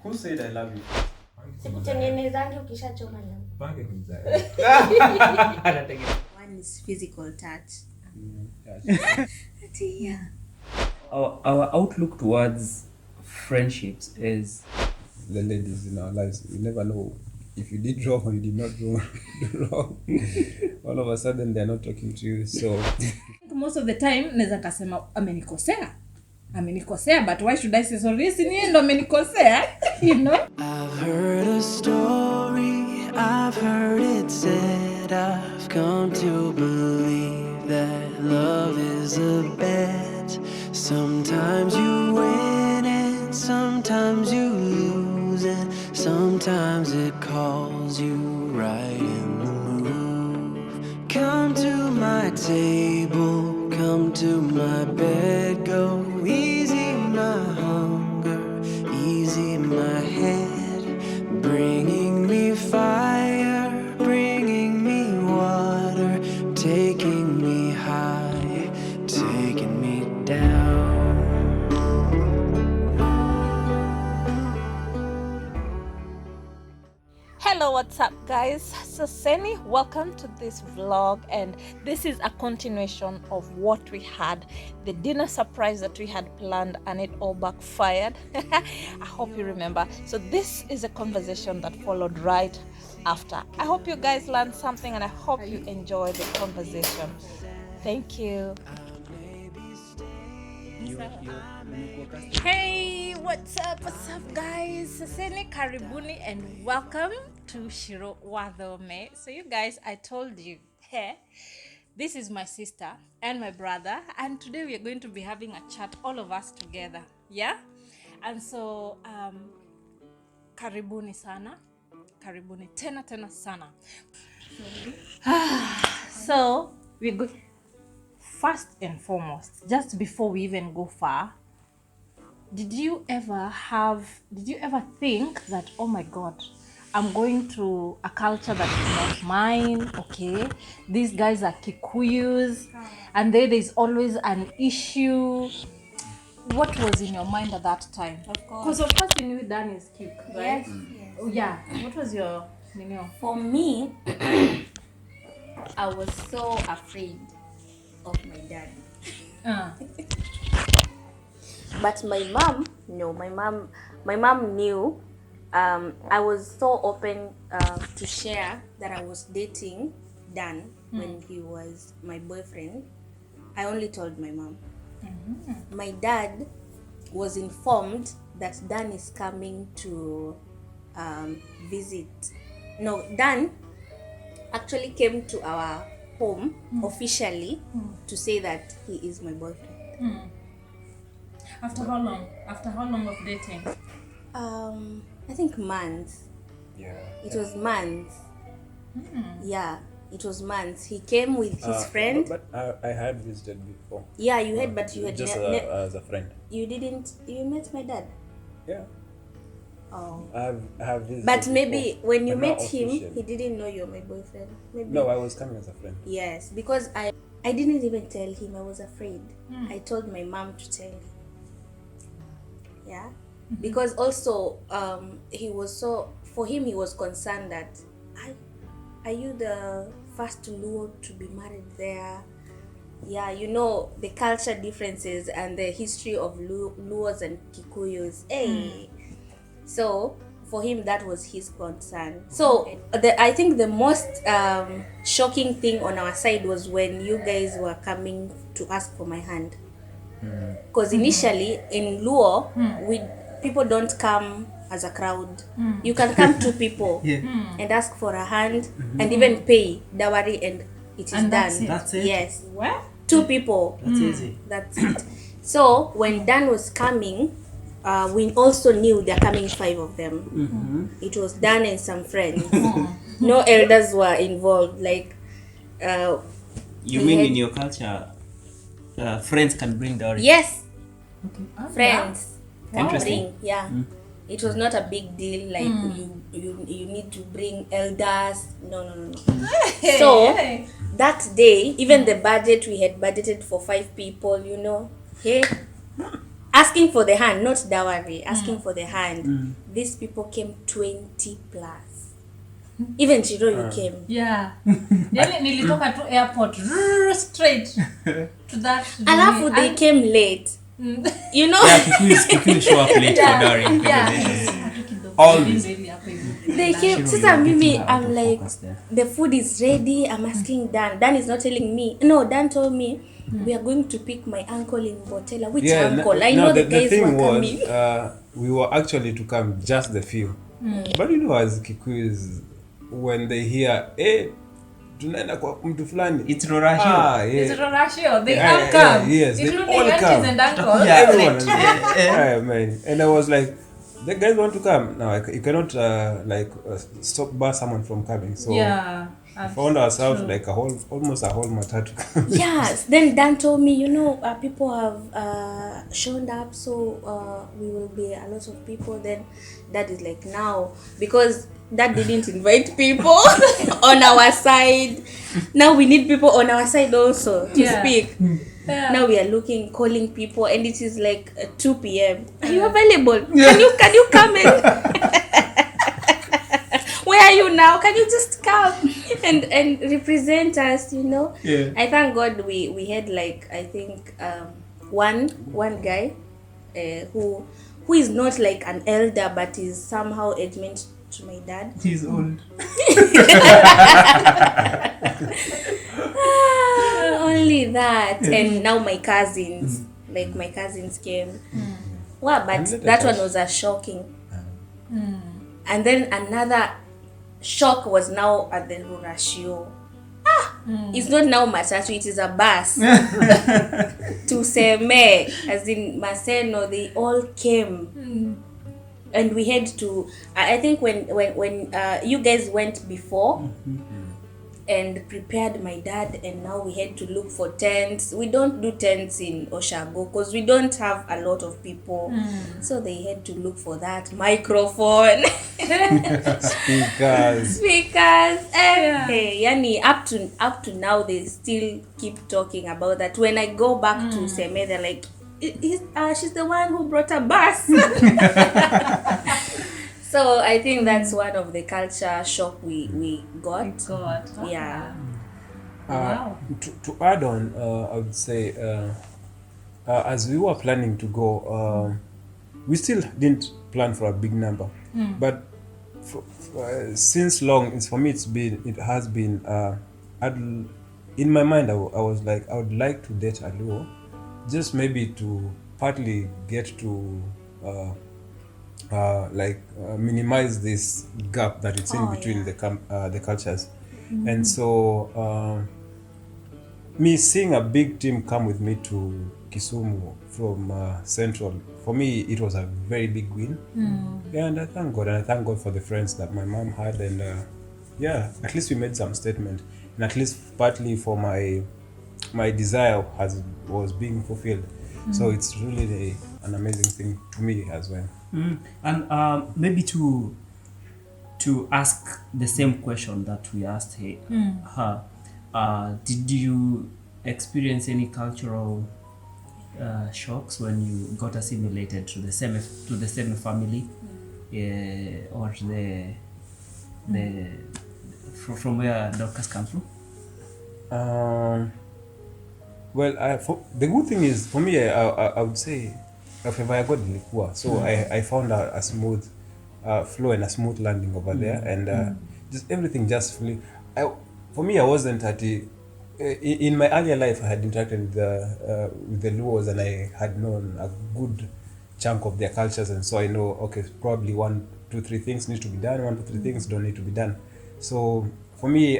Who said I love you? Sikutengenezangi ukishachoma leo. Pange kumzaa. One is physical touch. Yeah. Our outlook towards friendships is The ladies in our lives, you never know if you did wrong or you did not do wrong. All of a sudden they're not talking to you. So most of the time naweza kasema amenikosea, but why should I say sorry? Si ni ndo amenikosea, you know? I've heard a story, I've heard it said, I've come to believe that love is a bet. Sometimes you win and sometimes you lose, and sometimes it calls you right in the move. Come to my table, come to my bed, go easy my hunger, easy my head, bringing me fire, bringing me water, taking me high, taking me down. Hello, what's up guys? So Seni, welcome to this vlog, and this is a continuation of what we had, the dinner surprise that we had planned, and it all backfired. I hope you remember. So this is a conversation that followed right after. I hope you guys learned something and I hope you enjoyed the conversation. Thank you. Hey, what's up guys? Saseni, karibuni and welcome to Shiro Wadhome. So you guys, I told you, hey, this is my sister and my brother, and today we are going to be having a chat, all of us together, yeah? And so karibuni sana, karibuni tena sana. So we go first and foremost, just before we even go far, did you ever think that, oh my god, I'm going to a culture that is not mine, okay, these guys are Kikuyus, and there's always an issue? What was in your mind at that time? Of course. Because of course you knew Dan is Kik, right? Yes. Oh yeah. What was your For me, I was so afraid of my dad. But my mom, no, my mom knew. I was so open to share that I was dating Dan when he was my boyfriend. I only told my mom. Mm-hmm. My dad was informed that Dan is coming to visit. No, Dan actually came to our home officially to say that he is my boyfriend. After how long? After how long of dating? I think months. yeah. It was months. Yeah, it was months. He came with his friend. But I had visited before. Yeah, you had, but you had just as a friend. You didn't. You met my dad. Yeah. Oh. I have visited. But maybe before, when you but met not him, officially. he didn't know you're my boyfriend. Maybe. No, I was coming as a friend. Yes, because I didn't even tell him. I was afraid. I told my mom to tell him. Yeah, because also he was for him he was concerned that are you the first Luo to be married there? Yeah, you know the culture differences and the history of Luos and Kikuyus. Hey, so for him that was his concern. So I think the most shocking thing on our side was when you guys were coming to ask for my hand. Because initially in Luo, people don't come as a crowd. You can come two people and ask for a hand and even pay dowry and it is And done. that's it? Yes. What? Two people. That's easy. That's it. So when Dan was coming, we also knew there are coming 5 of them. It was Dan and some friends. No elders were involved. Like You mean in your culture, friends can bring dowry? yes, Okay. friends. Interesting. Bring, yeah. It was not a big deal. Like you need to bring elders. No. So that day, even the budget we had budgeted for 5 people. You know, hey, asking for the hand, not dowry, asking for the hand. These people came 20 plus. Even Chiro, you came. Yeah. Yani nilitoka to airport straight to that. Alafu they came late. You know? Yeah, Kikuyu show up late for dowry. Always. They came. Sasa mimi, I'm like, the food is ready. I'm asking Dan. Dan is not telling me. No, Dan told me, we are going to pick my uncle in Botella. Which uncle? I know the guys were coming. We were actually to come, just the few. But you know, as Kikuyus, when they hear, tunaenda kwa mtu fulani, it's Rorashio. It's Rorashio. They all come. Yes, they including all come. aunties and uncles. Everyone. Yeah, man. And I was like, the guys want to come. No, you cannot stop bar someone from coming. So Yeah. we found ourselves like almost a whole matatu. Yes. Then Dan told me, people have shown up, so we will be a lot of people. Then Dad is like, now, because Dad didn't invite people on our side. Now we need people on our side also to speak. Yeah. Now we are calling people, and it is like 2 p.m. Are you available? Can you come in? Where are you now? Can you just come and represent us? Yeah. I thank God we had like, I think one guy who is not like an elder, but is somehow age-mate to my dad. He's old. Only that. And now my cousins, my cousins came. Wow, but that one was a shocking. And then another shock was now at the Rurashio. It's not now Matatu, it is a bus. To Seme, as in Maseno, they all came. And we had to, I think when you guys went before and prepared my dad, and now we had to look for tents. We don't do tents in Oshago because we don't have a lot of people. So they had to look for that microphone. Speakers. Hey, yani up to now they still keep talking about that. When I go back to Seme, they're like, she's the one who brought a bus. So I think that's one of the culture shock we got. Yeah. Wow. To add on, I would say, as we were planning to go, we still didn't plan for a big number, but since long, it has been in my mind. I was like, I would like to date a Luo, just maybe to partly get to minimize this gap that it's in between the cultures. And so me seeing a big team come with me to Kisumu from Central, for me it was a very big win. Yeah, and I thank God for the friends that my mom had, and at least we made some statement, and at least partly for my desire was being fulfilled. So it's really an amazing thing to me as well. And maybe to ask the same question that we asked her, did you experience any cultural shocks when you got assimilated to the same family, or from where Dorcas comes from? Well, the good thing is, for me, I would say, so I found a smooth flow and a smooth landing over there, and just everything just flew. For me, I wasn't in my earlier life, I had interacted with the Luos, and I had known a good chunk of their cultures, and so I know, okay, probably 1, 2, 3 things need to be done, 1, 2, 3 things don't need to be done. So for me,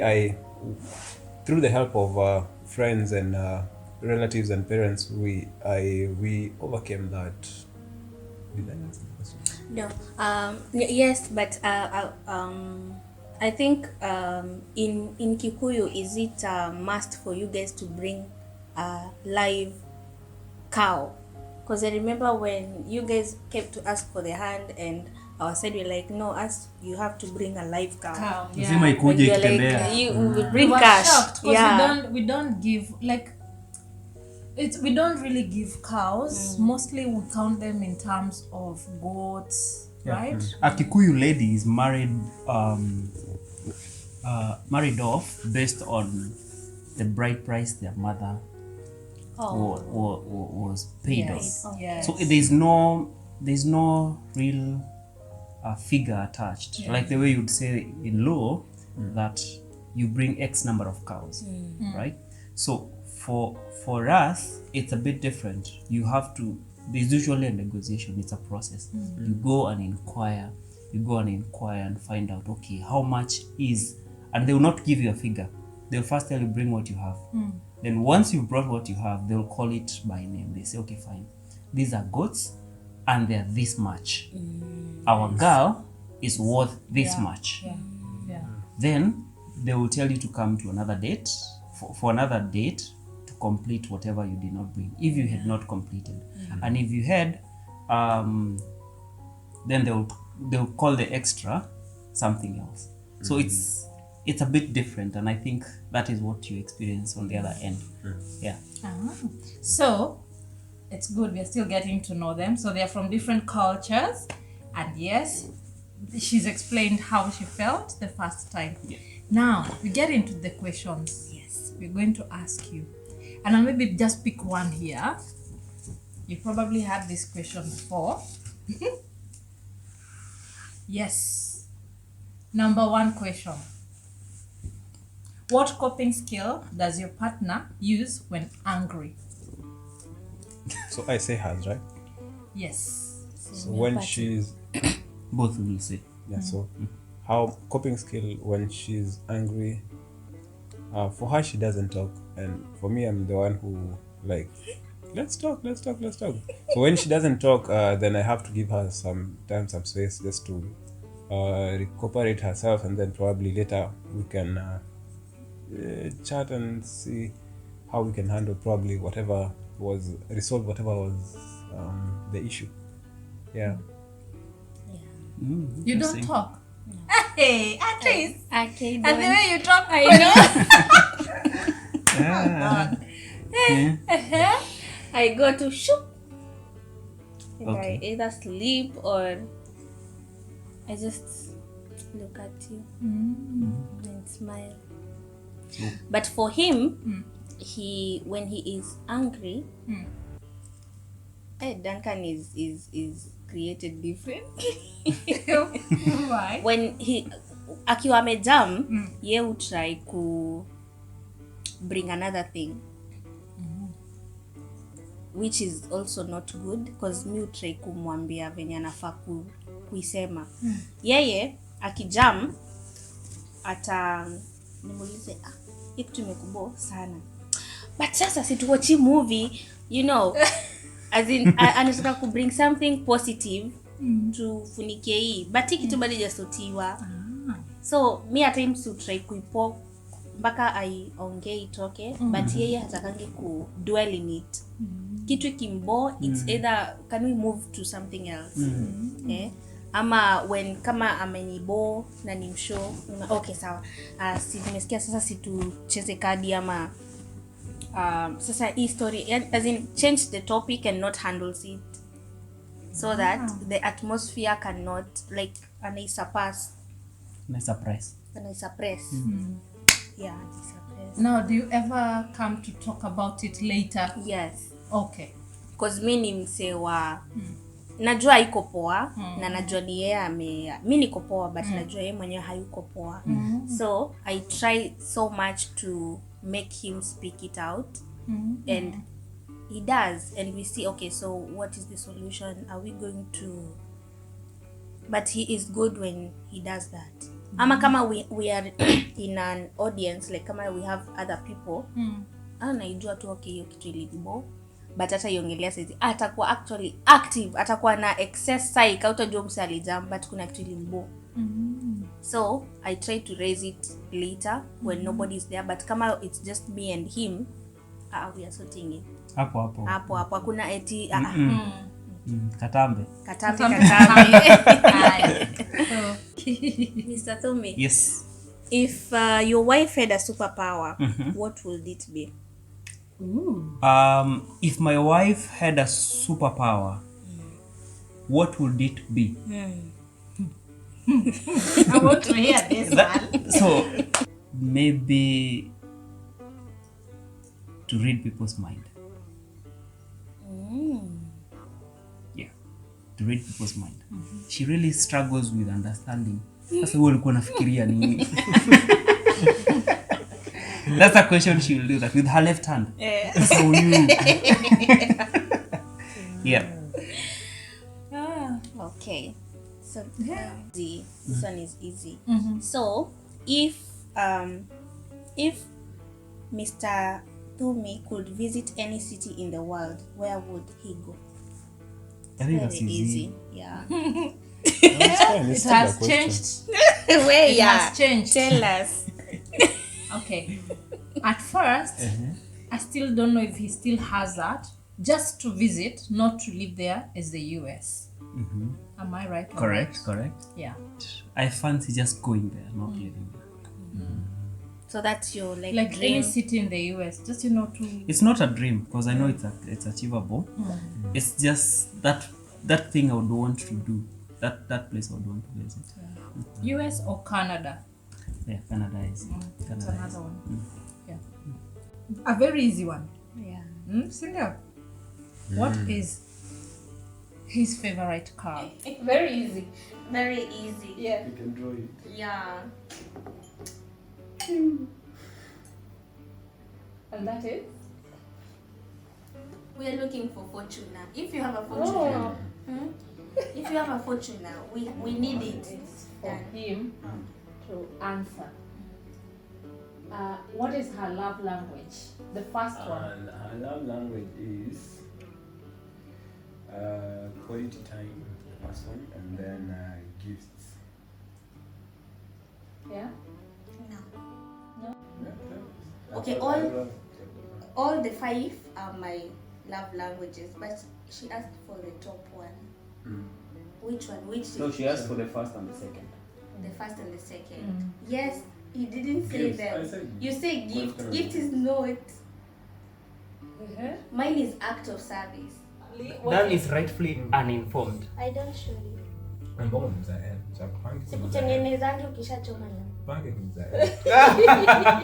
through the help of friends and relatives and parents, we overcame that. Did I answer the question? No. Yes, but I think in Kikuyu, is it a must for you guys to bring a live cow? Because I remember when you guys came to ask for the hand, and our side were like, no, you have to bring a live cow. Lazima ikuje ikitembea. You will bring We were cash. shocked because we don't give, like, we don't really give cows. Mostly we count them in terms of goats, right? A Kikuyu lady is married off based on the bride price their mother was paid Yes. on. Yes. So there's no real figure attached. Like the way you'd say in law that you bring X number of cows, right? So for us, it's a bit different. There's usually a negotiation. It's a process. You go and inquire and find out, okay, how much is, and they will not give you a figure. They'll first tell you, bring what you have. Then once you've brought what you have, they'll call it by name. They say, okay, fine. These are goats and they're this much. Our girl is worth this much. Yeah. Then they will tell you to come to another date, for another date, to complete whatever you did not bring, if you had not completed. And if you had, then they'll call the extra something else. So it's a bit different, and I think that is what you experience on the other end. Yeah. So it's good. We're still getting to know them. So they're from different cultures, and yes, she's explained how she felt the first time. Yeah. Now we get into the questions. Yes, we're going to ask you, and I'll maybe just pick one here. You probably had this question before. Yes. Number 1 question. What coping skill does your partner use when angry? So I say hers, right? Yes. So when she's Both will say. yeah, so how coping skill when she's angry. For her, she doesn't talk, and for me, I'm the one who like, let's talk. So when she doesn't talk, then I have to give her some time, some space, just to recuperate herself, and then probably later we can chat and see how we can handle probably resolve whatever was the issue. Yeah. You don't talk? Hey, at least. Okay, And the way you talk, I know. I go to shoot. And Okay. I either sleep or I just look at you and smile. But for him, when he is angry, Duncan is created differently. Why? When akiwa amejam, ye will try to bring another thing, which is also not good, because mi utry kumwambia venye anafaa kuisema. Yeye akijam nimuulize hii kitu imekubo sana, but sasa situwachi movie, you know. As in anataka ku bring something positive tufunikie hii, but hii kitu bado hajasotiwa. So me at times utry kuipo mpaka aiongee itoke, but yeye hatakangi ku dwell in it. Kitu kimbo, it's either can we move to something else. Ama when kama amenibo na nimshow, okay sawa, si nimesikia sasa situcheze kadi ama sasa hii story, as in change the topic and not handles it, so that the atmosphere cannot like suppress. Yeah, suppress. Now, do you ever come to talk about it later? Yes, Okay. because mi ni msee wa najua iko poa na najua ni yeye mi niko poa, but najua yeye mwenyewe hayuko poa. So I try so much to make him speak it out, and he does, and we see, okay, so what is the solution? Are we going to, but he is good when he does that. Ama kama we are in an audience, like kama we have other people, naijua tu okay hiyo kitu ilibo, but hata iongelea sasa atakuwa actually active, atakuwa na excess psych, hautajua msali jam, but kuna kitu ilimbo. So I try to raise it later when nobody is there, but kama it's just me and him, we are sorting it hapo hakuna eti Katambe. So, Mr. Thumi, Yes. if your wife had a superpower, what would it be? If my wife had a superpower, what would it be? I want to hear this one. So maybe to read people's mind. Yeah, to read people's mind. She really struggles with understanding. Sasa wewe ulikuwa unafikiria nini? That's a question she will do that with her left hand. So you. Yeah. Okay. So easy. This one is easy. So if Mr. Tumi could visit any city in the world, where would he go? I think Very that's easy. Yeah. It has changed. Where? It has changed. Tell us. Okay. At first, I still don't know if he still has that. Just to visit, not to live there, is the US. Am I right? or Correct. not? Correct. Yeah. I fancy just going there, not living there. So that's your like Like dream. any city in the US, just to. It's not a dream because I know it's achievable. It's just that thing I would want to do. That place I would want to visit. US or Canada? Yeah, Canada is. That's Canada is. another one. Yeah. A very easy one. Yeah. Cindy, what is his favorite car? Very easy. Very easy. Yeah. You can draw it. Yeah. And that is? We are looking for Fortuna. If you have a Fortuna, if you have a Fortuna, we need it. For him to answer. What is her love language? The first one. And her love language is quality time with the person, and then gifts. Yeah? No. Yeah. Okay, all the 5 are my love languages, but she asked for the top one. Which one? Which? No, she asked for the first and the second. The first and the second. Yes, he didn't say Gifts. I that. said You say gift. Welcome. Gift is not. Mine is act of service. That is rightfully uninformed. I don't show you. Mbona mzae? Chapangi. Sikutengenezangi ukishachoma nyama. Pange mzae.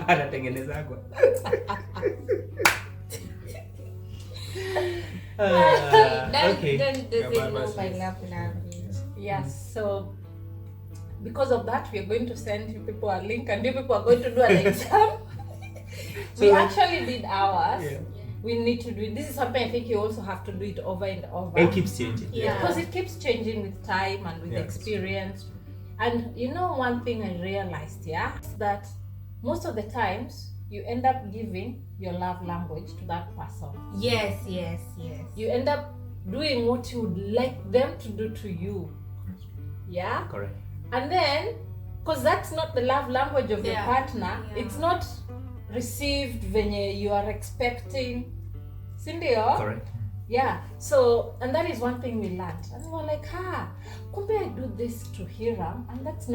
Anatengenezagwa. Okay. Don't Yeah, know my love language. Yes, so because of that, we are going to send you people a link, and you people are going to do an exam. We actually did ours. Yeah. We need to do it. This is something I think you also have to do it over and over. It keeps changing. Yeah. Because it keeps changing with time and with Yeah. experience. And you know, one thing I realized, is that most of the times you end up giving your love language to that person. Yes. You end up doing what you would like them to do to you. Yeah? Correct. And then, because that's not the love language of your Yeah. partner, Yeah. it's not received when you are expecting. Sindio? Correct. Yeah. So, and that is one thing we learned. And we were like, kumbe I do this to Hiram, and that's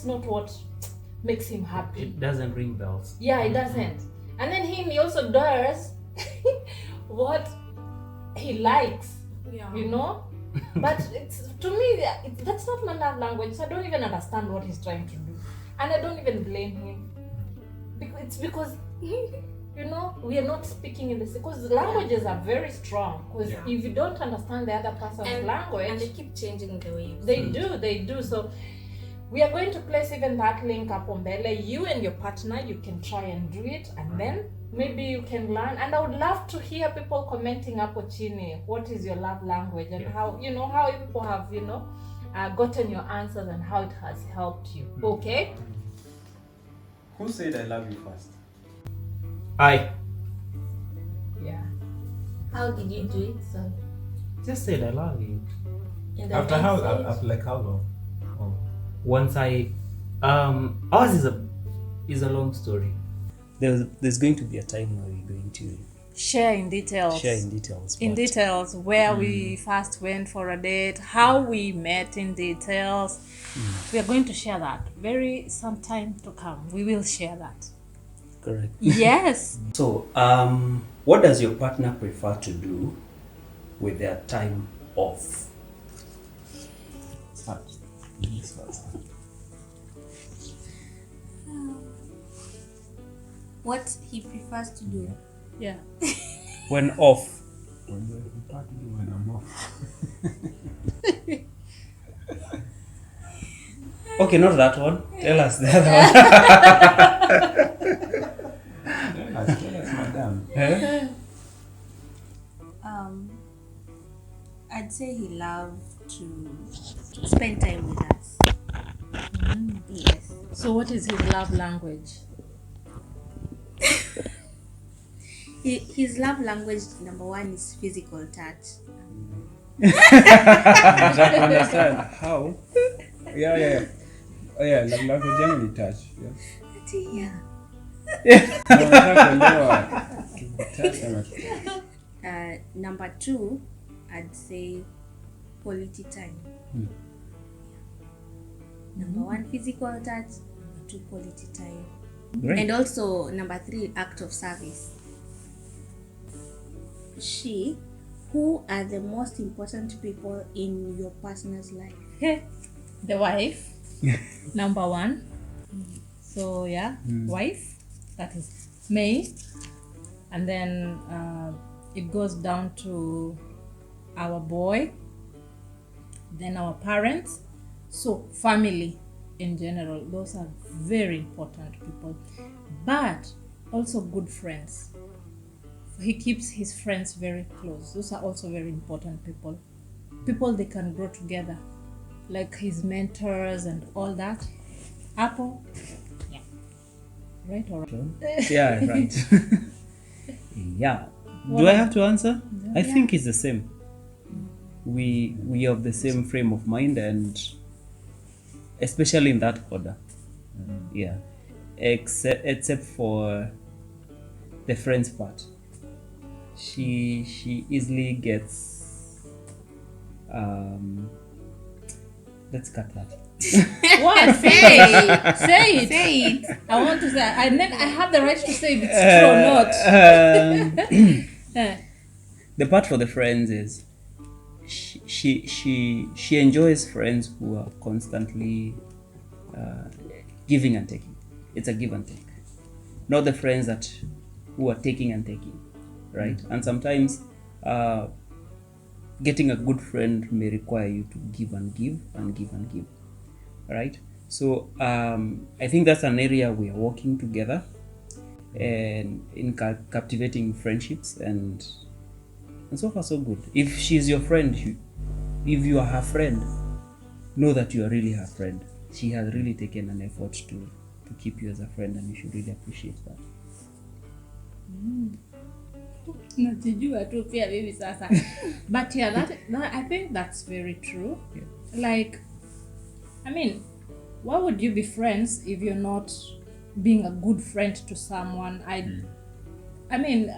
not what makes him happy. It doesn't ring bells. Yeah, it doesn't. And then he also does what he likes, Yeah. you know? But it's, to me, that's not my love language, so I don't even understand what he's trying to do. And I don't even blame him. It's because, you know, we are not speaking in this, because languages are very strong. Because if you don't understand the other person's language, and they keep changing the way. they do. So we are going to place even that link up on Bele. You and your partner, you can try and do it, and then maybe you can learn. And I would love to hear people commenting up chini. What is your love language, and how, you know, how people have, you know, gotten your answers and how it has helped you. Okay? Who said I love you first? I Yeah. How did you do it? So just said I love you. in the After next how? stage? After like how long? Oh. Once ours is a long story. There's going to be a time where we're going to Share in details. share in details. In but details, where we first went for a date, how we met in details. We are going to share that very some time to come. We will share that. Correct. Yes. So, what does your partner prefer to do with their time off? Start. What he prefers to do. Yeah. When off. When I'm off. Okay, not that one. Tell us the other one. Yes, madam. Eh? I'd say he loved to spend time with us. Yes. So what is his love language? His love language number 1 is physical touch. I'm trying to understand how. Yeah. Oh yeah, language yangu ni touch. Yeah. Yeah. Touch. Number 2, I'd say quality time. Number 1, physical touch. Number 2, quality time. Great. And also number 3, act of service. Who are the most important people in your partner's life? The wife. Number 1. So yeah, wife. That is me. And then it goes down to our boy. Then our parents. So family in general. Those are very important people. But also good friends. He keeps his friends very close. Those are also very important people. People they can grow together. Like his mentors and all that. Apple. Yeah. Right or wrong? Yeah, right. Yeah. Do I have to answer? I think it's the same. We have the same frame of mind, and especially in that order. Yeah. Except for the friends part. She easily gets let's cut that. What? Say it. Say it. Say it. I want to say, and then I have the right to say if it's true or not. The part for the friends is she enjoys friends who are constantly giving and taking. It's a give and take, not the friends who are taking and taking, right? And sometimes getting a good friend may require you to give and give and give and give, right? So I think that's an area we are working together and in captivating friendships, and so far so good. If she's your friend, if you are her friend, know that you are really her friend. She has really taken an effort to keep you as a friend, and you should really appreciate that. Najijua tu pia mimi sasa. But yeah, that I think that's very true. Yeah. Like, I mean, why would you be friends if you're not being a good friend to someone? I mean,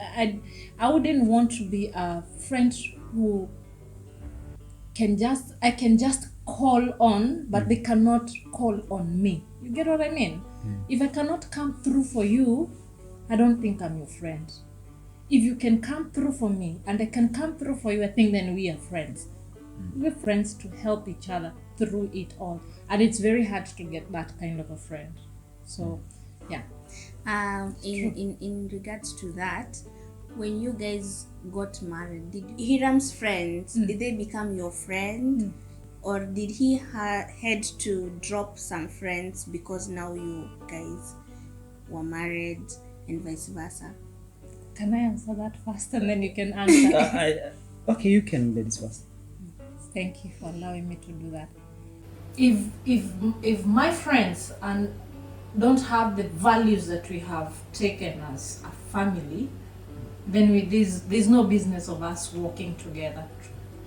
I wouldn't want to be a friend who I can just call on, but they cannot call on me. You get what I mean? If I cannot come through for you, I don't think I'm your friend. If you can come through for me and I can come through for you, I think then we are friends. We're friends to help each other through it all. And it's very hard to get that kind of a friend. So, yeah. In regards to that, when you guys got married, did Hiram's friends, did they become your friend? Or did he had to drop some friends because now you guys were married and vice versa? Can I answer that first and then you can answer? Okay, you can ladies first. Thank you for allowing me to do that. If my friends and don't have the values that we have taken as a family, then there's no business of us working together.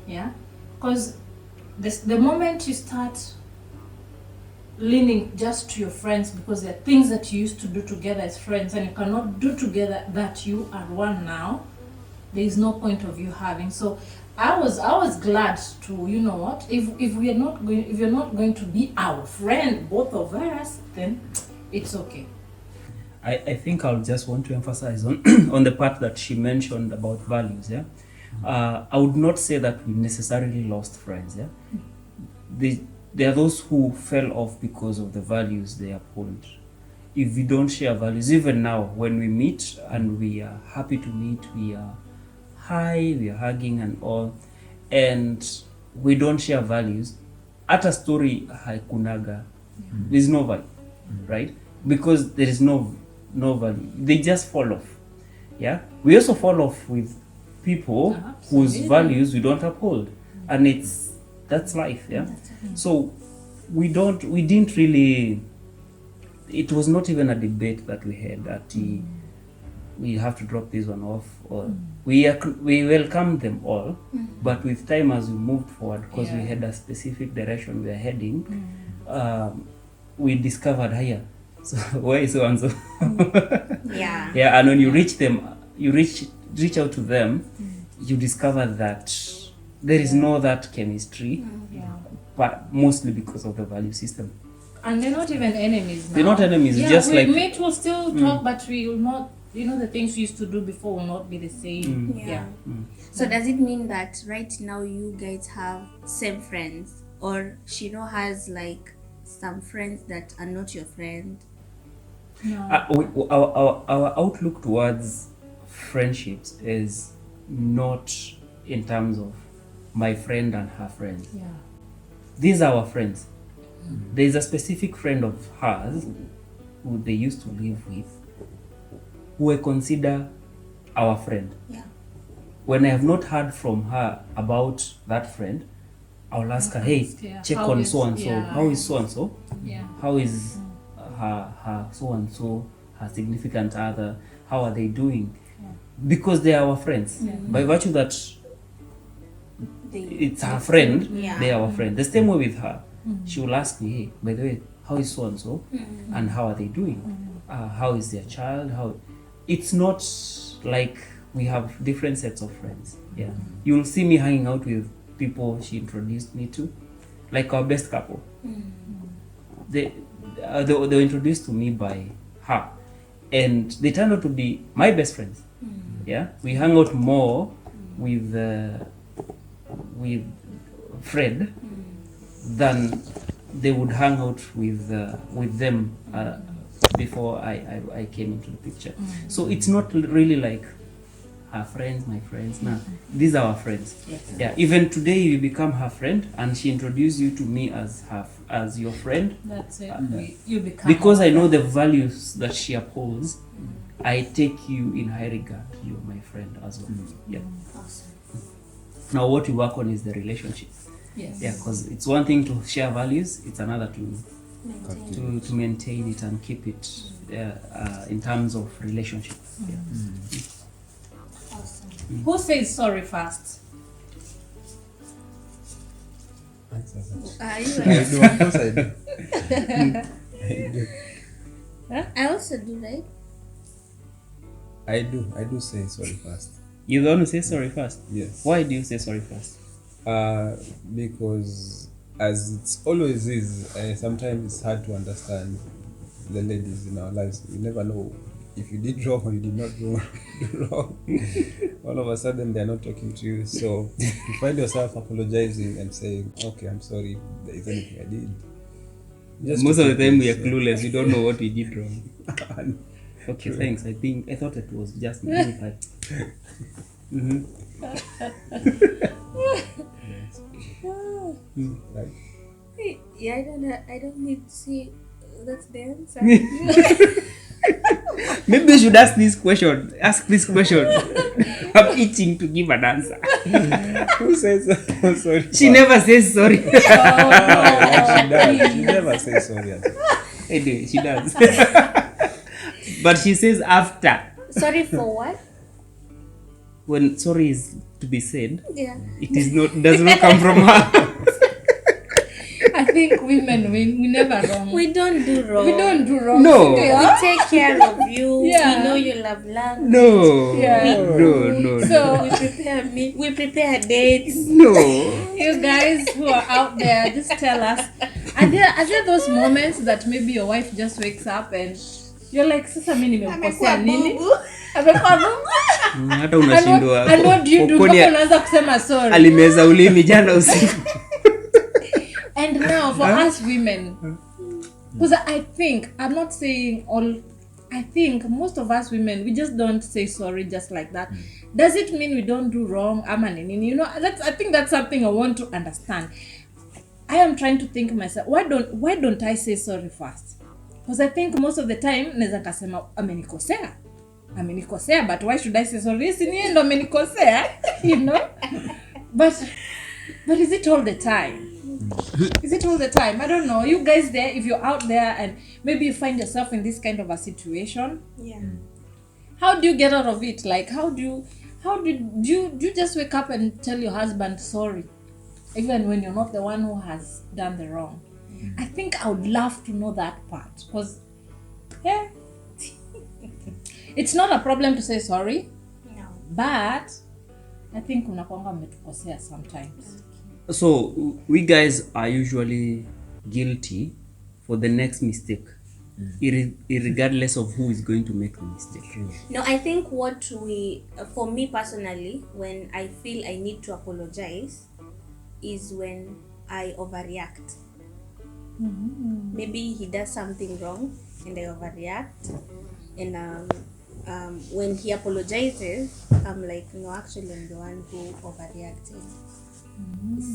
Yeah, because the moment you start leaning just to your friends because there are things that you used to do together as friends and you cannot do together that you are one now, there is no point of you having. So I was glad to, you know what, if you're not going to be our friend, both of us, then it's okay. I think I'll just want to emphasize on on the part that she mentioned about values. Yeah, I would not say that we necessarily lost friends. Yeah, there are those who fell off because of the values they uphold. If we don't share values, even now when we meet and we are happy to meet, we are hi, we are hugging and all, and we don't share values, at a story haikunaga, there's no value, right? Because there is no value. They just fall off. Yeah, we also fall off with people whose values we don't uphold, and that's life. Yeah, so we didn't really. It was not even a debate that we had that we have to drop this one off, or we welcomed them all, but with time as we moved forward, because we had a specific direction we are heading, we discovered higher. So why is so and so? Yeah. Yeah, and when you reach them, you reach out to them, you discover that there is no that chemistry, but mostly because of the value system. And they're not even enemies now. They're not enemies. Yeah, just we like meet, we'll still talk, but we will not. The things we used to do before will not be the same. Yeah. So does it mean that right now you guys have same friends, or Shino has like some friends that are not your friend? No. Our outlook towards friendships is not in terms of my friend and her friends. Yeah. These are our friends. There is a specific friend of hers who they used to live with, who I consider our friend. Yeah. When I have not heard from her about that friend, I'll ask her, hey, check How on is- so and so. yeah. How is so and so? Yeah. How is her so and so, her significant other? How are they doing? Because they are our friends. By virtue that it's her friend, Yeah. they are our friend. The same way with her. She will ask me, hey, by the way, how is so and so, and how are they doing? How is their child? How? It's not like we have different sets of friends. Yeah, you'll see me hanging out with people she introduced me to, like our best couple. They were introduced to me by her, and they turned out to be my best friends. Yeah, we hang out more with Fred than they would hang out with them before I came into the picture. So it's not really like her friends, my friends. Nah, these are our friends. Yes. Yeah, even today you become her friend, and she introduced you to me as your friend. That's it. You become Because our I know friend. the values that she upholds, I take you in high regard. You're my friend as well. Yeah. Awesome. Now what we work on is the relationship. Yes. Yeah, because it's one thing to share values, it's another to maintain it and keep it in terms of relationship. Yeah. Awesome. Who says sorry first? You I do, of course I do. I do. I also do, right? I do say sorry first. You don't say sorry first? Yes. Why do you say sorry first? Because as it's always is, sometimes it's hard to understand the ladies in our lives. You never know if you did wrong or you did not do wrong. All of a sudden they're not talking to you. So you find yourself apologizing and saying, okay, I'm sorry, there is anything I did. Just Most to of the keep time we are peace, clueless. We don't know what we did wrong. Okay, True. thanks. I thought it was just me. But Right. Yeah, I don't need to see. That's the answer. maybe you should ask this question. Ask this question. I'm itching to give an answer. Who says I'm sorry? She never says sorry. She does. She never says sorry at all. Anyway, she does. But she says after. Sorry for what? When sorry is to be said, Yeah. does not come from her. I think women, we never wrong. We don't do wrong. We don't do wrong. No. Yeah. We take care of you. Yeah. We know you love language. No. Yeah. No. So- We prepare dates. No. You guys who are out there, just tell us. Are there those moments that maybe your wife just wakes up and You're like, sasa mimi nimemkosea Amekuwa nini? bubu. Amekuwa bubu. Hata unashindwa. And what do you do? Kwani Mpaka unaanza kusema sorry. alimeza ulimi jana usiku. And now for us women, because I think, I'm not saying all, I think most of us women, we just don't say sorry just like that. Does it mean we don't do wrong? Ama nini? You know, I think that's something I want to understand. I am trying to think myself, why don't I say sorry first? Because I think most of the time naweza kasema amenikosea, but why should I say sorry? Si niye ndo amenikosea, you know? But is it all the time? Is it all the time? I don't know. You guys there, if you're out there and maybe you find yourself in this kind of a situation, Yeah. how do you get out of it? Like, do you just wake up and tell your husband sorry, even when you're not the one who has done the wrong? I think I would love to know that part, because yeah, it's not a problem to say sorry, No. but I think unakwanga mmetukosea sometimes. So we guys are usually guilty for the next mistake, regardless of who is going to make the mistake. No, I think what for me personally, when I feel I need to apologize, is when I overreact. Maybe he does something wrong and I overreact, and when he apologizes, I'm like, no, actually I'm the one who overreacted.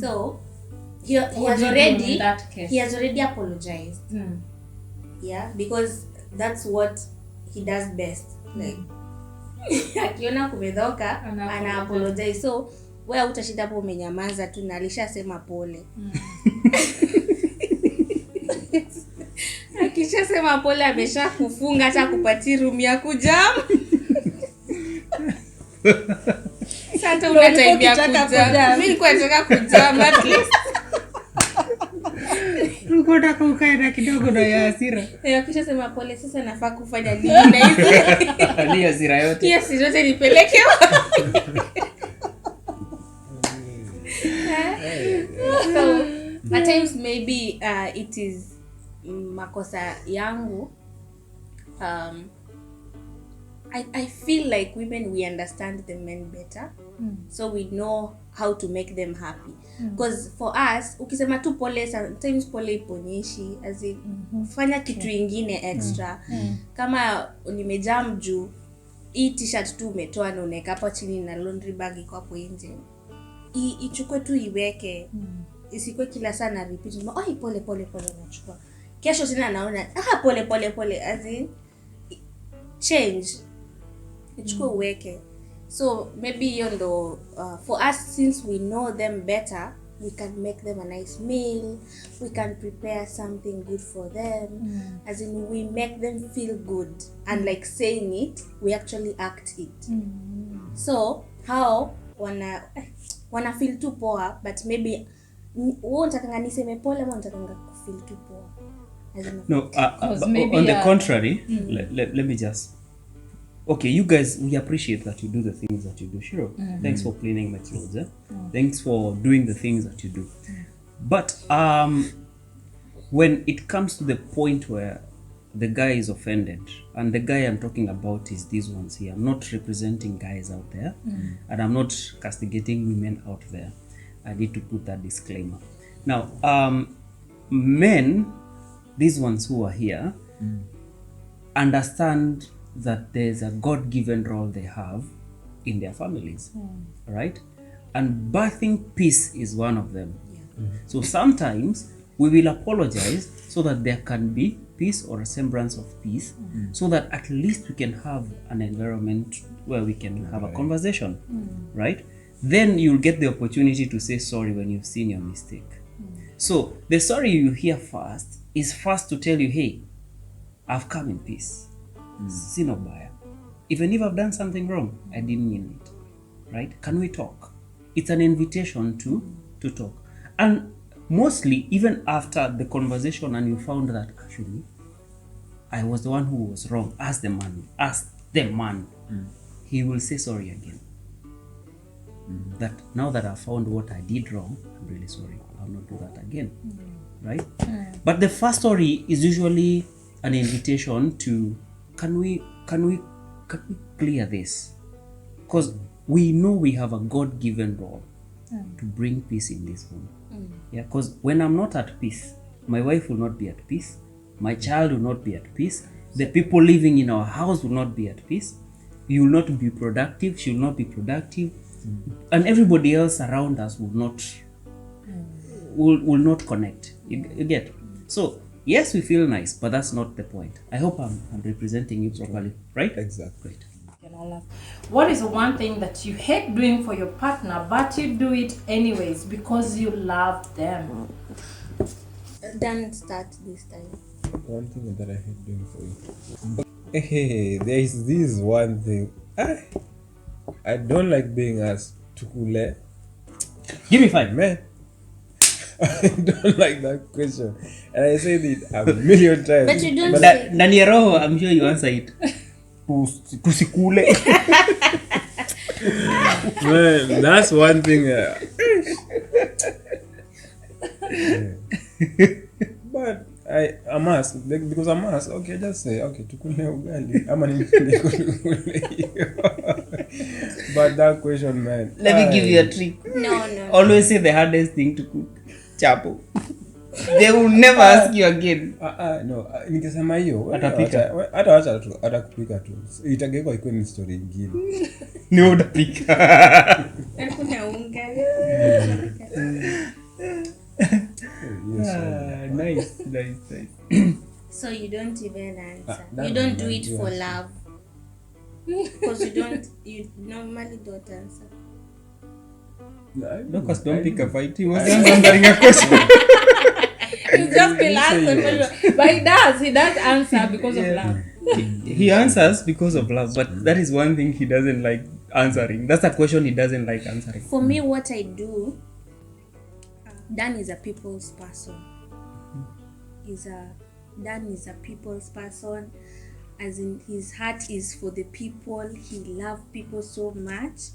So he has What do you do in already that case? he has already apologized. Yeah, because that's what he does best. Like akiona kumedhoka ana apologize. So wewe utashinda hapo umenyamaza tu na alishasema pole. Akishasema pole ameshakufunga hata kupatia room ya kujam. Sasa una time ya kujam. Mimi nilikuwa nataka kujam at least. Ulikuwa unataka ukae na kidogo na ya hasira. Akishasema pole sasa nafaa kufanya nini na hizi? Ni hasira yote. Yes, yote nipeleke. So at times maybe it is makosa yangu. I feel like women, we understand the men better, so we know how to make them happy. Because for us, ukisema tu pole, sometimes pole iponyeshi, as in fanya kitu ingine extra. Kama nimejam juu hii t-shirt tu umetoa na unaweka hapo chini na laundry bag iko hapo nje, ichukue tu iweke, isikwe kila saa na repeat, oi pole nachukua, kesho tena naona pole, as in change, ichukue uweke. So maybe hiyo ndo for us, since we know them better, we can make them a nice meal, we can prepare something good for them, as in we make them feel good, and like saying it, we actually act it. So how wana feel too poor, but maybe wewe unataka niseme pole ama unataka feel too poor? No, on the contrary, let me just, okay, you guys, we appreciate that you do the things that you do. Sure. Thanks for cleaning my clothes. Thanks for doing the things that you do. But when it comes to the point where the guy is offended, and the guy I'm talking about is these ones here, I'm not representing guys out there, and I'm not castigating women out there. I need to put that disclaimer. Now, men, these ones who are here, understand that there's a God-given role they have in their families, right? And birthing peace is one of them. So sometimes we will apologize so that there can be peace or a semblance of peace, so that at least we can have an environment where we can have a conversation, right? Then you'll get the opportunity to say sorry when you've seen your mistake. So the sorry you hear first is first to tell you, hey, I've come in peace. Sino baya. Even if I've done something wrong, I didn't mean it. Right? Can we talk? It's an invitation to talk. And mostly, even after the conversation and you found that actually I was the one who was wrong, ask the man, he will say sorry again. That now that I found what I did wrong, I'm really sorry. I'll not do that again. Right? But the first story is usually an invitation to can we clear this? Because we know we have a God-given role to bring peace in this home. Yeah, because when I'm not at peace, my wife will not be at peace, my child will not be at peace, the people living in our house will not be at peace, you will not be productive, she will not be productive, and everybody else around us will not connect. You get? So yes, we feel nice, but that's not the point. I hope I'm representing you properly, right? Exactly. Great. What is one thing that you hate doing for your partner, but you do it anyways because you love them? Dan, start this time. One thing that I hate doing for you. Hey, there is this one thing. I don't like being asked to kule. Give me 5. Man, I don't like that question. And I said it a million times. But you don't say. Ndani ya roho, I'm sure you answer it. Tusikule. Man, that's one thing. But I'm asked because I'm asked. Okay, just say okay. Tukule ugali. But that question, man. Let me give you a trick. No. Always say the hardest thing to cook. Chapo. They will never ask you again. No, nikisema hiyo Atapika. hata wacha tu atakupika tu. Itageuka ikuwe ni story nyingine. Ni utapika. Hakuna unga. Yes. Nice. So you don't even answer. that You don't one do I it do for answer. love. Because you normally don't answer. Lucas, don't pick a fight. He was answering a question. You just feel answer, but he does answer because of love. He answers because of love, but that is one thing he doesn't like answering. That's a question he doesn't like answering. For me, what I do, Dan is a people's person. Dan is a people's person. As in, his heart is for the people. He loves people so much.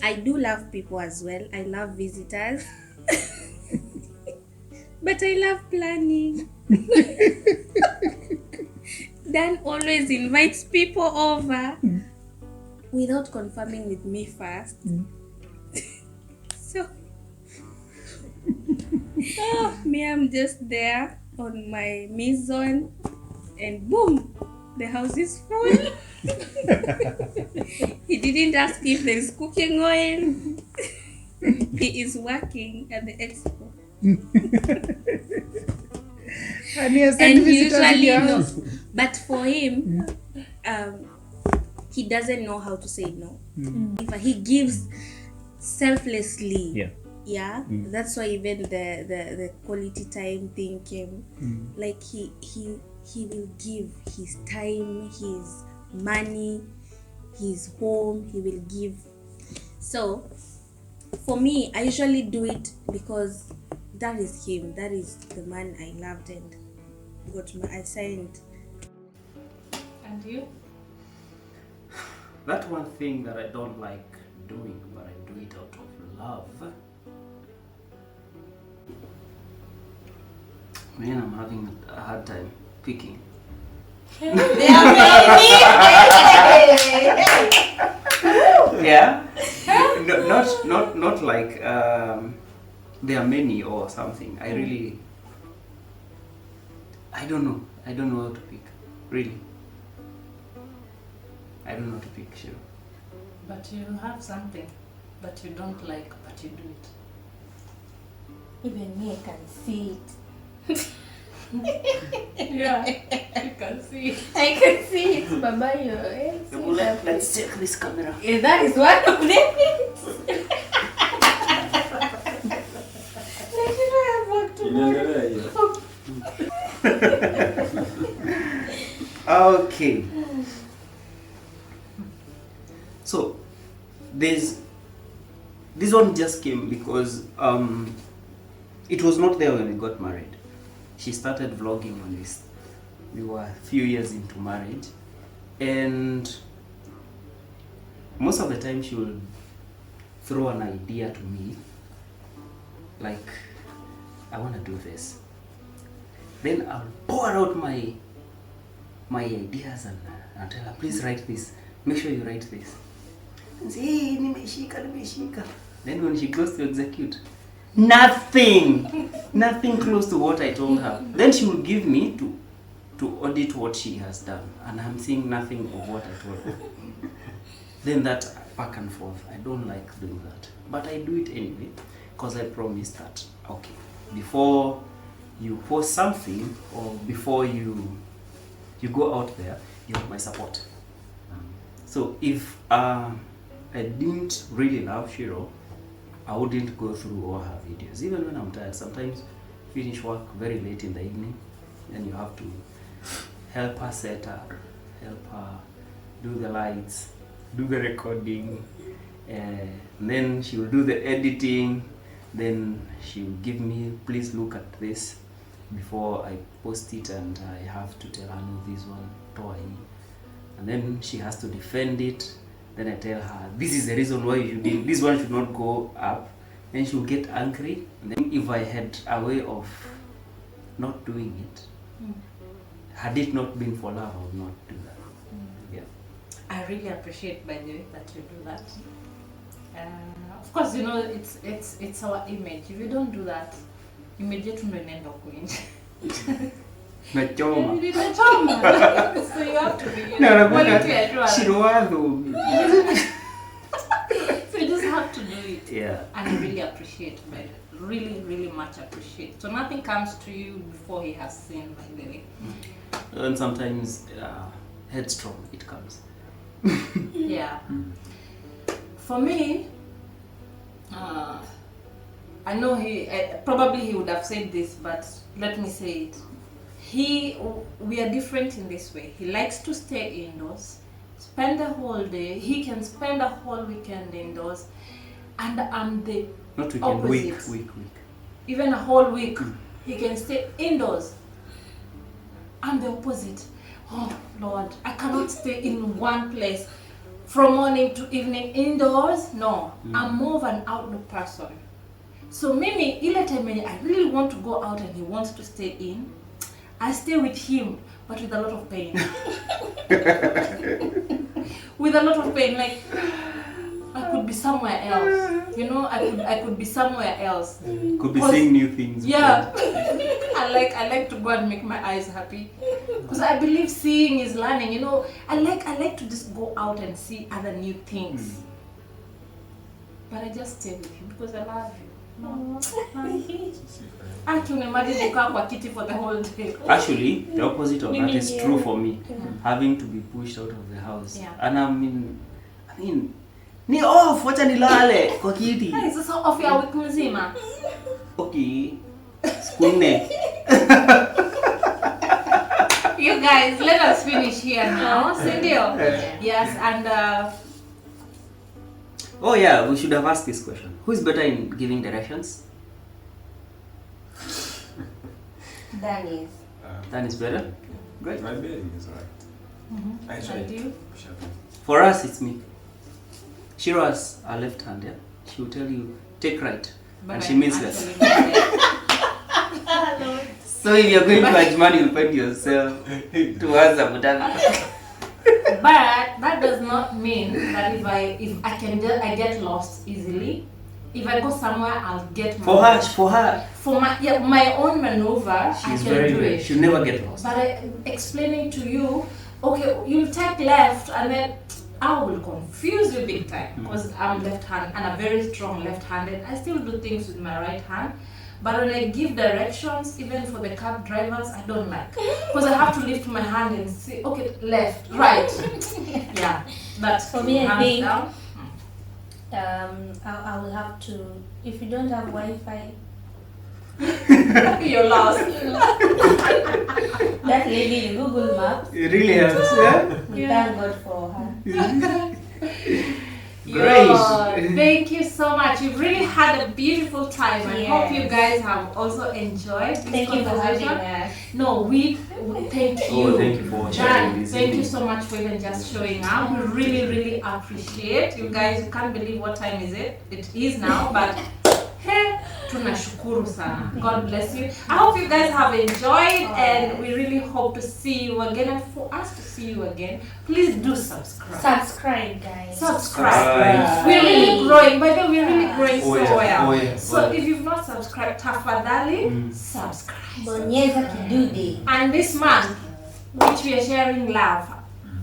I do love people as well. I love visitors. But I love planning. Dan always invites people over without confirming with me first. So, me, I'm just there on my maison, and boom, the house is full. He didn't ask if there is cooking oil. He is working at the expo. And he usually knows. But for him, he doesn't know how to say no. If he gives selflessly. Yeah, that's why even the quality time thing came. Like he will give his time, his money, his home, he will give. So for me, I usually do it because that is him. That is the man I loved and got assigned. And you? That one thing that I don't like doing, but I do it out of love. Man, I'm having a hard time picking. Yeah. Not like there are many or something. I don't know how to pick. Really. I don't know how to pick, sure. But you have something that you don't like, but you do it. Even me, I can see it. Yeah, you can see it. I can see it, Baba. Let's check this camera. Yeah, that is one of them. Okay. So this one just came because it was not there when we got married. She started vlogging on this. We were a few years into marriage, and most of the time she will throw an idea to me, like, I want to do this. Then I'll pour out my my ideas and I tell her, please write this. Make sure you write this. And say, hey, nimeshika. Then when she goes to execute, nothing close to what I told her. Then she will give me to audit what she has done, and I'm seeing nothing of what I told her. Then that back and forth, I don't like doing that, but I do it anyway because I promise that, okay, before you post something or before you go out there, you have my support. So if I didn't really love Shiro, I wouldn't go through all her videos. Even when I'm tired, sometimes finish work very late in the evening, and you have to help her set up, help her do the lights, do the recording, and then she will do the editing. Then she will give me, please look at this before I post it, and I have to tell her, no, this one, toy. And then she has to defend it. Then I tell her, this is the reason why you did, this one should not go up. Then she will get angry. And then if I had a way of not doing it, had it not been for love, I would not do that. Yeah. I really appreciate, by the way, that you do that. Of course, you know, it's our image. If you don't do that, image yetu ndo inaenda kuinja. Nachoma. So you have to be, you know, quality at work. Shirowadhu. So you just have to do it. Yeah. And I really appreciate, by the way. Really, really much appreciate. So nothing comes to you before he has seen, by the way. And sometimes headstrong it comes. Yeah. For me, I know probably he would have said this, but let me say it. We are different in this way. He likes to stay indoors, spend the whole day. He can spend a whole weekend indoors, and I'm the Not weekend, opposite. week. Even a whole week, he can stay indoors. I'm the opposite. Oh Lord, I cannot stay in one place from morning to evening indoors. No, I'm more of an outdoor person. So maybe ile time I really want to go out and he wants to stay in, I stay with him, but with a lot of pain. With a lot of pain, like I could be somewhere else. You know, I could be somewhere else. Could be seeing new things. Yeah. I like to go and make my eyes happy. Because I believe seeing is learning, you know. I like to just go out and see other new things. But I just stay with you because I love you. No. I can imagine kukaa kwa kiti for the whole day. Actually, the opposite of that is true for me. Having to be pushed out of the house. Yeah. And I mean, ni off, wacha nilale kwa kiti. Hey, sasa off ya wiki mzima. Okay. Siku nne. You guys, let us finish here now. Sindio? Yes, and Oh yeah, we should have asked this question. Who is better in giving directions? That is. Dan is better? Great. My bearing is right. I tried. and you? For us, it's me. Shiro has a left hand, yeah? She will tell you, take right. But and I she means left. actually So if you're going to Ajman, you'll find yourself towards Abudana. But that does not mean that if I get lost easily. If I go somewhere, I'll get For her. For my own maneuver, She's I can very do good. it. She'll never get lost. But explaining to you, okay, you'll take left, and then I will confuse you big time because I'm left-handed and I'm very strong left-handed. I still do things with my right hand. But when I give directions, even for the cab drivers, I don't like. Because I have to lift my hand and say, okay, left, right. Yeah, that's For me, I hands think down. I will have to, if you don't have Wi-Fi, You're lost. that lady in Google Maps, It really helps, yeah? we thank God for her. Great. Thank you so much. You've really had a beautiful time. I hope you guys have also enjoyed this Thank you for conversation. having us. No, we thank you. Oh, thank you for sharing Dan, this. thank you so much for even just showing up. We really, really appreciate you guys. You can't believe what time is it. It is now, but hey, tunashukuru sana. God bless you. I hope you guys have enjoyed, and we really hope to see you again. And for us to see you again, please do subscribe. Subscribe, guys. Subscribe. We're really growing. By the way, we're really growing so well. Oh, yeah. So if you've not subscribed, tafadhali subscribe. Bonyeza kidude. And this month, which we are sharing love,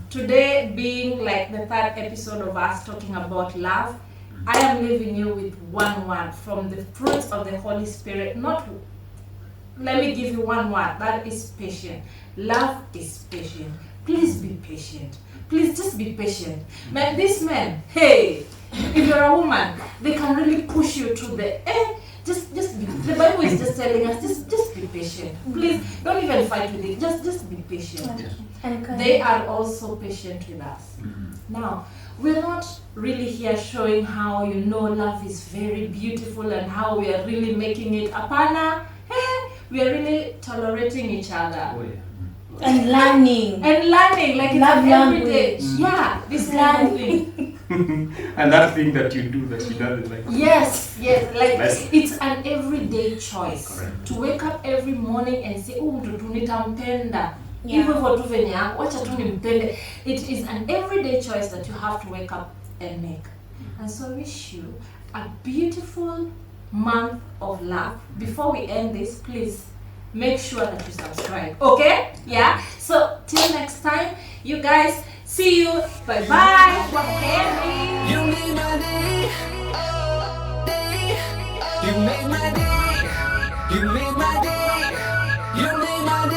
today being like the third episode of us talking about love, I am leaving you with one word from the fruits of the Holy Spirit. Let me give you one word. That is patient. Love is patient. Please be patient. Please just be patient. Man, these men, hey, if you're a woman, they can really push you to the just be. The Bible is just telling us, just be patient. Please don't even fight with it. Just be patient. They are also patient with us. Now, we're not really here showing how love is very beautiful and how we are really making it apana. Hey, we are really tolerating each other. And learning. Like it's Love an everyday. language. Yeah, this kind of thing. And that thing that you do that she doesn't like. Yes, like Nice. it's an everyday choice. Correct. To wake up every morning and say, oh, mtoto nitampenda. Yeah. Hivyo hivyo tu venye yako, wacha tu nimpende. It is an everyday choice that you have to wake up and make. And so I wish you a beautiful month of love. Before we end this, please make sure that you subscribe. Okay? Yeah? So till next time, you guys, see you. Bye bye. Kwaheri. You made my day, day. You made my day. You made my day. You made my day.